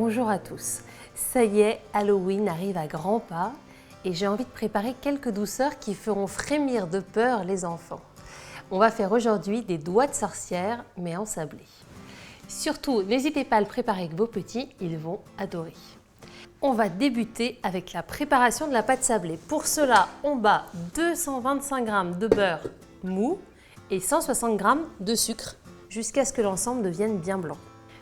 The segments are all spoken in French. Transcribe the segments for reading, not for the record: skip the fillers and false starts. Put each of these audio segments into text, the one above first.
Bonjour à tous. Ça y est, Halloween arrive à grands pas et j'ai envie de préparer quelques douceurs qui feront frémir de peur les enfants. On va faire aujourd'hui des doigts de sorcière mais en sablé. Surtout, n'hésitez pas à le préparer avec vos petits, ils vont adorer. On va débuter avec la préparation de la pâte sablée. Pour cela, on bat 225 g de beurre mou et 160 g de sucre jusqu'à ce que l'ensemble devienne bien blanc.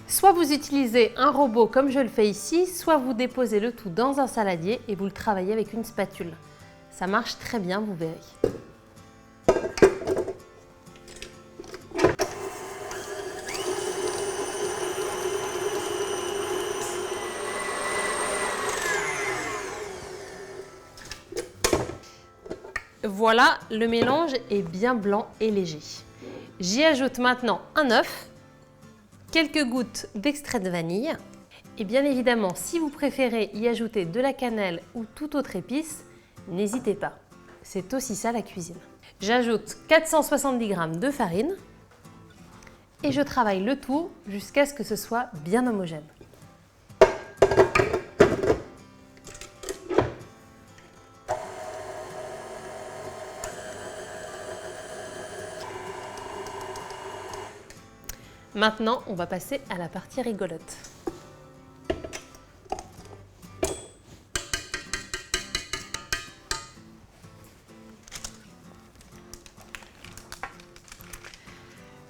Soit vous utilisez un robot comme je le fais ici, soit vous déposez le tout dans un saladier et vous le travaillez avec une spatule. Ça marche très bien, vous verrez. Voilà, le mélange est bien blanc et léger. J'y ajoute maintenant un œuf, quelques gouttes d'extrait de vanille et bien évidemment, si vous préférez y ajouter de la cannelle ou toute autre épice, n'hésitez pas. C'est aussi ça la cuisine. J'ajoute 470 g de farine et je travaille le tout jusqu'à ce que ce soit bien homogène. Maintenant, on va passer à la partie rigolote.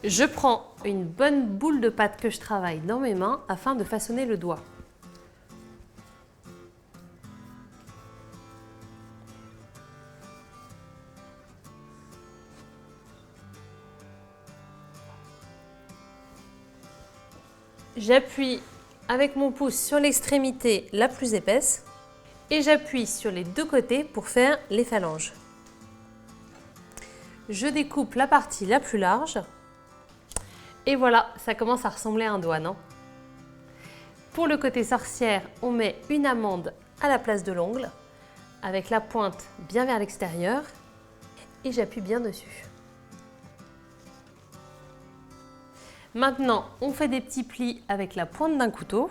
Je prends une bonne boule de pâte que je travaille dans mes mains afin de façonner le doigt. J'appuie avec mon pouce sur l'extrémité la plus épaisse et j'appuie sur les deux côtés pour faire les phalanges. Je découpe la partie la plus large et voilà, ça commence à ressembler à un doigt, non? Pour le côté sorcière, on met une amande à la place de l'ongle avec la pointe bien vers l'extérieur et j'appuie bien dessus. Maintenant, on fait des petits plis avec la pointe d'un couteau,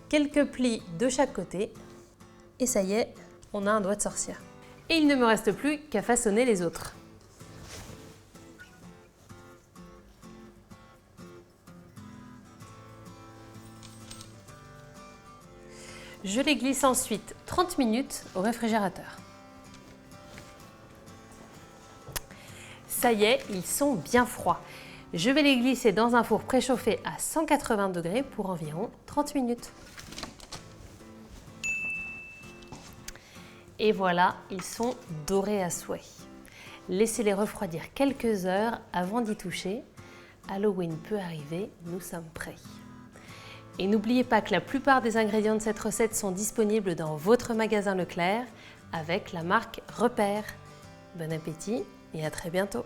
quelques plis de chaque côté, et ça y est, on a un doigt de sorcière. Et il ne me reste plus qu'à façonner les autres. Je les glisse ensuite 30 minutes au réfrigérateur. Ça y est, ils sont bien froids. Je vais les glisser dans un four préchauffé à 180 degrés pour environ 30 minutes. Et voilà, ils sont dorés à souhait. Laissez-les refroidir quelques heures avant d'y toucher. Halloween peut arriver, nous sommes prêts. Et n'oubliez pas que la plupart des ingrédients de cette recette sont disponibles dans votre magasin Leclerc avec la marque Repère. Bon appétit et à très bientôt!